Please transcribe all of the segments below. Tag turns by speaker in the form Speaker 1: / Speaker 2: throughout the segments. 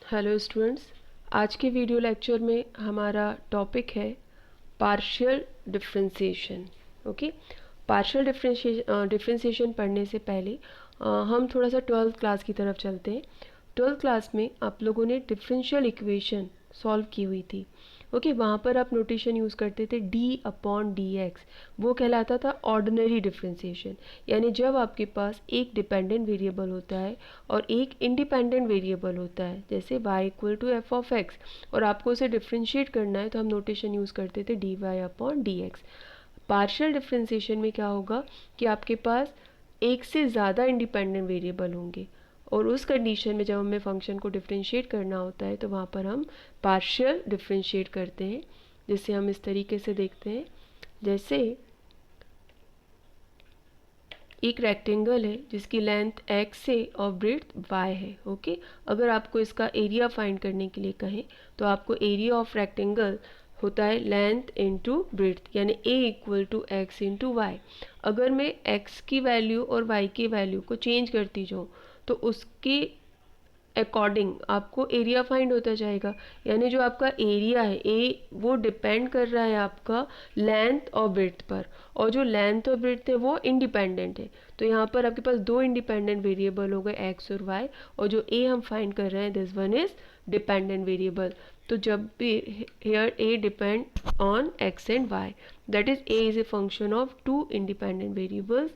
Speaker 1: Hello students, आज के video lecture में हमारा टॉपिक है partial differentiation. Okay, partial differentiation पढ़ने से पहले हम थोड़ा सा 12th क्लास की तरफ चलते हैं। 12th क्लास में आप लोगों ने डिफरेंशियल इक्वेशन सॉल्व की हुई थी। ओके, वहाँ पर आप नोटेशन यूज़ करते थे d/dx, वो कहलाता था ऑर्डिनरी डिफरेंशिएशन। यानी जब आपके पास एक डिपेंडेंट वेरिएबल होता है और एक इंडिपेंडेंट वेरिएबल होता है, जैसे y=f(x) और आपको उसे डिफरेंशिएट करना है, तो हम नोटेशन यूज़ करते थे dy/dx। पार्शियल डिफरेंशिएशन में क्या होगा कि आपके पास एक से ज़्यादा इंडिपेंडेंट वेरिएबल होंगे और उस कंडीशन में जब हमें फंक्शन को डिफरेंशिएट करना होता है तो वहाँ पर हम पार्शियल डिफरेंशिएट करते हैं, जिसे हम इस तरीके से देखते हैं। जैसे एक रेक्टेंगल है जिसकी लेंथ x है और ब्रेड्थ y है। ओके, अगर आपको इसका एरिया फाइंड करने के लिए कहें तो आपको एरिया ऑफ रेक्टेंगल होता है लेंथ इंटू ब्रेड्थ, यानी a=x इंटू वाई। अगर मैं x की वैल्यू और y की वैल्यू को चेंज करती जाऊँ तो उसके अकॉर्डिंग आपको एरिया फाइंड होता जाएगा। यानी जो आपका एरिया है वो डिपेंड कर रहा है आपका लेंथ और ब्रेड्थ पर, और जो लेंथ और ब्रेड्थ है वो इंडिपेंडेंट है। तो यहाँ पर आपके पास दो इंडिपेंडेंट वेरिएबल हो गए x और y, और जो a हम फाइंड कर रहे हैं this one is dependent variable. तो जब भी here a depend on x and y, that is a is a function of two independent variables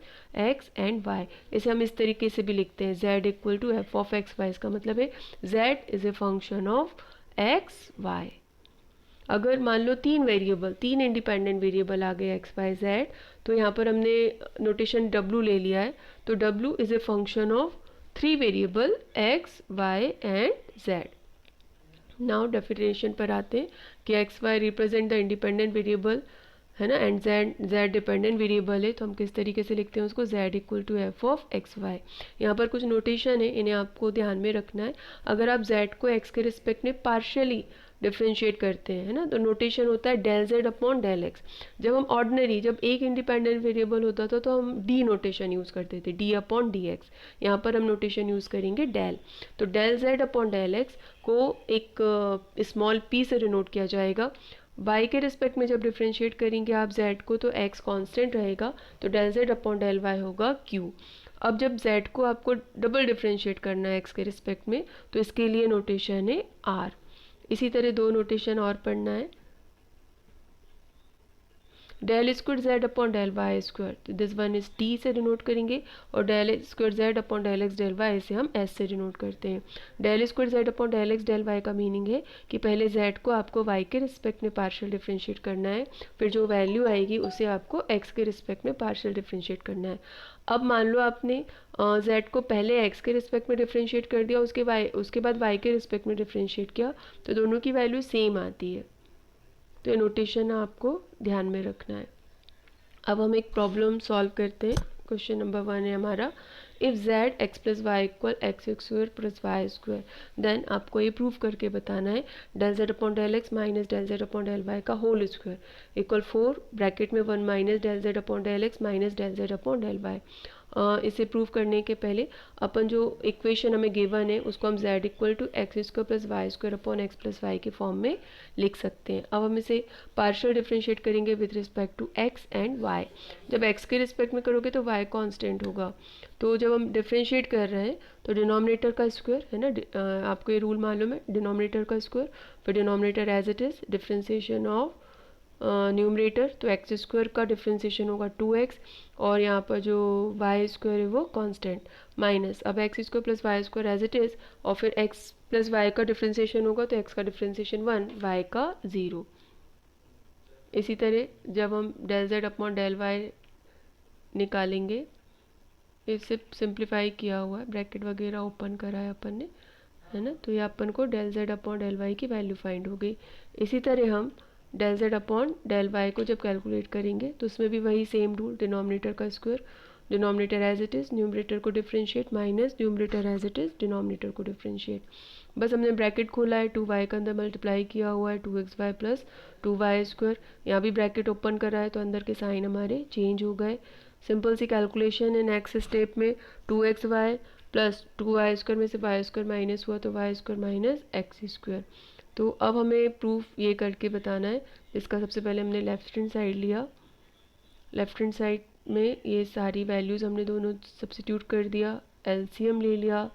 Speaker 1: x and y। इसे हम इस तरीके से भी लिखते हैं z=f(x, y)। इसका मतलब है z is a function of x y। अगर मान लो तीन इंडिपेंडेंट वेरिएबल आ गए x y z, तो यहाँ पर हमने नोटेशन w ले लिया है, तो w is a function of three variable x y and z। Now definition पर आते हैं कि X Y represent the independent variable है ना, एंड जेड डिपेंडेंट वेरिएबल है, तो हम किस तरीके से लिखते हैं उसको z=f(x, y)। यहाँ पर कुछ नोटेशन है, इन्हें आपको ध्यान में रखना है। अगर आप z को x के रिस्पेक्ट में पार्शियली डिफ्रेंशिएट करते हैं, है ना, तो नोटेशन होता है del z/del x। जब हम ऑर्डिनरी, जब एक इंडिपेंडेंट वेरिएबल होता था तो हम डी नोटेशन यूज़ करते थे d/dx। यहाँ पर हम नोटेशन यूज़ करेंगे del। तो del z/del x को एक स्मॉल p से डिनोट किया जाएगा। y के रिस्पेक्ट में जब डिफ्रेंशिएट करेंगे आप z को, तो x कांस्टेंट रहेगा, तो del z/del y होगा q। अब जब z को आपको डबल डिफ्रेंशिएट करना है x के रिस्पेक्ट में, तो इसके लिए नोटेशन है r। इसी तरह दो नोटेशन और पढ़ना है, del square z/del y square, तो दिस वन इज t से डिनोट करेंगे, और del square z/del x del y इसे हम s से डिनोट करते हैं। del square z/del x del y का मीनिंग है कि पहले z को आपको y के रिस्पेक्ट में पार्शियल डिफरेंशिएट करना है, फिर जो वैल्यू आएगी उसे आपको x के रिस्पेक्ट में पार्शियल डिफरेंशिएट करना है। अब मान लो आपने z को पहले x के रिस्पेक्ट में डिफरेंशिएट कर दिया, उसके बाद y के रिस्पेक्ट में डिफरेंशिएट किया, तो दोनों की वैल्यू सेम आती है। तो ये नोटेशन आपको ध्यान में रखना है। अब हम एक प्रॉब्लम सॉल्व करते हैं। क्वेश्चन नंबर 1 है हमारा, if z x plus Y equal X square plus Y square, then आपको ये प्रूव करके बताना है del z/del x minus del z/del y का होल स्क्वायर इक्वल 4 ब्रैकेट में 1 minus del z/del x minus del z/del y। इसे prove करने के पहले अपन जो इक्वेशन हमें गिवन है उसको हम z=x² plus Y square upon X plus Y के फॉर्म में लिख सकते हैं। अब हम इसे पार्शियल डिफरेंशिएट करेंगे with respect to x and y। जब x के रिस्पेक्ट में करोगे तो y कांस्टेंट होगा, तो जब हम डिफरेंशिएट कर रहे हैं तो डिनोमिनेटर का स्क्वायर है ना, आपको ये रूल मालूम है, डिनोमिनेटर का स्क्वायर, फिर denominator as it is, differentiation of numerator, तो एक्स स्क्वायर का डिफरेंशिएशन होगा 2x, और यहाँ पर जो वाई स्क्वायर है वो कांस्टेंट, माइनस अब X square plus Y square as it is, और फिर x प्लस वाई का डिफरेंशिएशन होगा, तो x का डिफरेंशिएशन 1, y का 0। इसी तरह जब हम del z/del y निकालेंगे, इसे सिंप्लीफाई किया हुआ है, ब्रैकेट वगैरह ओपन करा है अपन ने, है ना, तो ये अपन को del z/del y की वैल्यू फाइंड हो गई। इसी तरह हम del z/del y को जब कैलकुलेट करेंगे तो उसमें भी वही सेम रूल, डिनोमिनेटर का square, denominator as it is, numerator को differentiate, minus numerator as it is, denominator को डिफरेंशिएट। बस हमने ब्रैकेट खोला है, 2y का अंदर मल्टीप्लाई किया हुआ है 2xy प्लस 2y स्क्वायर, यहाँ भी ब्रैकेट ओपन करा है तो अंदर के साइन हमारे चेंज हो गए। सिंपल सी कैलकुलेशन है, नेक्स्ट स्टेप में 2xy प्लस 2y² में से y² माइनस हुआ तो y² माइनस x²। तो अब हमें प्रूफ ये करके बताना है। इसका सबसे पहले हमने लेफ्ट हैंड साइड लिया, लेफ्ट हैंड साइड में ये सारी वैल्यूज़ हमने दोनों सब्स्टिट्यूट कर दिया, एलसीएम ले लिया।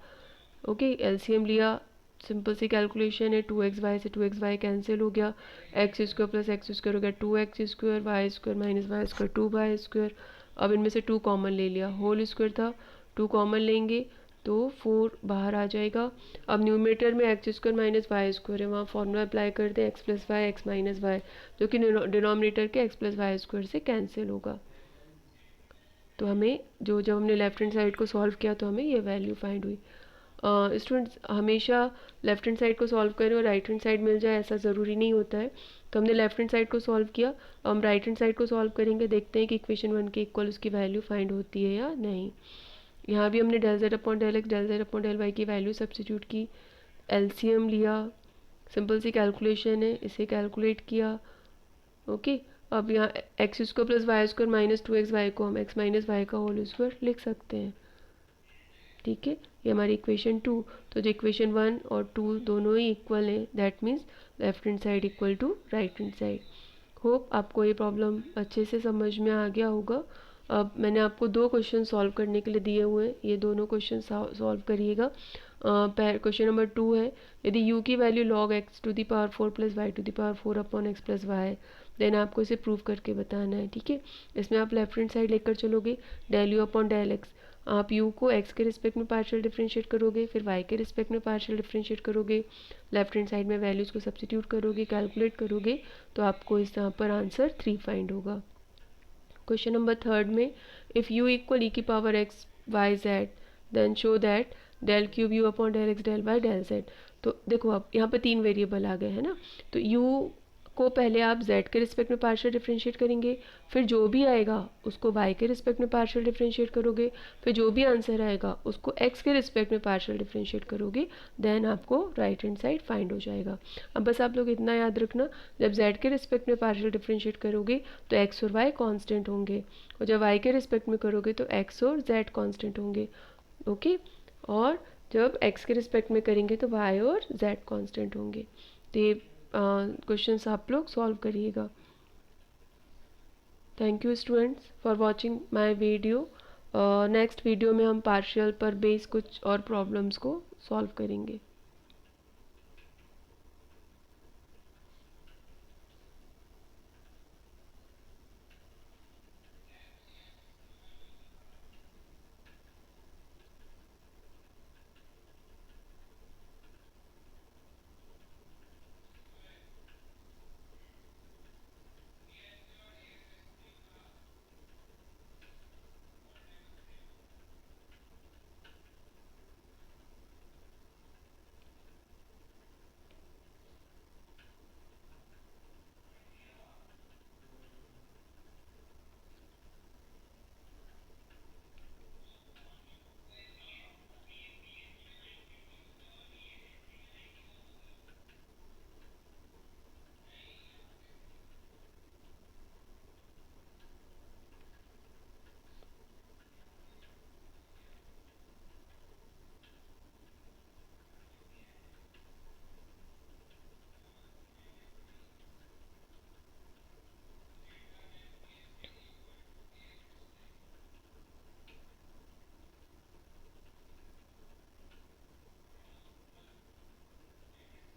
Speaker 1: ओके, एलसीएम लिया, सिंपल सी कैलकुलेशन है, 2xy से 2xy कैंसिल हो गया, x² प्लस x² हो गया 2x², y² minus y², 2y²। अब इनमें से 2 कॉमन ले लिया, होल स्क्वायर था, 2 कॉमन लेंगे तो 4 बाहर आ जाएगा। अब न्यूमरेटर में x² माइनस y² है, वहाँ फॉर्मूला अप्लाई कर दें x plus Y X minus Y, जो कि डिनोमिनेटर के x प्लस y² से कैंसिल होगा। तो हमें जब हमने लेफ्ट हैंड साइड को सॉल्व किया तो हमें ये वैल्यू फाइंड हुई। स्टूडेंट्स हमेशा लेफ्ट हैंड साइड को सॉल्व करें और राइट हैंड साइड मिल जाए ऐसा ज़रूरी नहीं होता है। तो हमने लेफ्ट हैंड साइड को सॉल्व किया, हम राइट हैंड साइड को सॉल्व करेंगे, देखते हैं कि इक्वेशन 1 के इक्वल उसकी वैल्यू फाइंड होती है या नहीं। यहाँ भी हमने del z upon del x del z upon del y की वैल्यू सब्स्टिट्यूट की, एलसीएम लिया, सिंपल सी कैलकुलेशन है, इसे कैलकुलेट किया। ओके, अब यहाँ x² plus y² minus 2xy को हम x माइनस वाई का होल स्क्वायर लिख सकते हैं। ठीक है, ये हमारी इक्वेशन 2। तो जो इक्वेशन 1 और 2 दोनों ही इक्वल हैं, that means left hand side equal to right hand side. Hope आपको ये प्रॉब्लम अच्छे से समझ में आ गया होगा। अब मैंने आपको 2 क्वेश्चन सॉल्व करने के लिए दिए हुए हैं, ये दोनों क्वेश्चन सॉल्व करिएगा। क्वेश्चन नंबर 2 है, यदि u की value log x to the power 4 plus Y to the power 4 upon x plus Y, then आपको इसे प्रूव करके बताना है। ठीक है, इसमें आप लेफ्ट हैंड साइड लेकर चलोगे, del U upon del X, आप u को x के रिस्पेक्ट में पार्शियल डिफरेंशिएट करोगे, फिर y के रिस्पेक्ट में पार्शियल डिफरेंशिएट करोगे, लेफ्ट हैंड साइड में वैल्यूज़ को सब्स्टिट्यूट करोगे, कैलकुलेट करोगे, तो आपको इस यहाँ पर आंसर 3 फाइंड होगा। क्वेश्चन नंबर 3 में, इफ़ u इक्वल e की power x y z then show that del cube u upon del x del y del z। तो देखो अब यहाँ पर 3 वेरिएबल आ गए हैं ना, तो u को पहले आप z के रिस्पेक्ट में पार्शियल डिफरेंशिएट करेंगे, फिर जो भी आएगा उसको y के रिस्पेक्ट में पार्शियल डिफरेंशिएट करोगे, फिर जो भी आंसर आएगा उसको x के रिस्पेक्ट में पार्शियल डिफरेंशिएट करोगे, देन आपको राइट हैंड साइड फाइंड हो जाएगा। अब बस आप लोग इतना याद रखना, जब z के रिस्पेक्ट में पार्शियल डिफरेंशिएट करोगे तो x और y कांस्टेंट होंगे, और जब y के रिस्पेक्ट में करोगे तो x और z कांस्टेंट होंगे। ओके, और जब x के रिस्पेक्ट में करेंगे तो y और z कांस्टेंट होंगे। तो ये क्वेश्चंस आप लोग सॉल्व करिएगा। Thank you students for watching my video. Next video में हम पार्शियल पर बेस कुछ और प्रॉब्लम्स को सॉल्व करेंगे।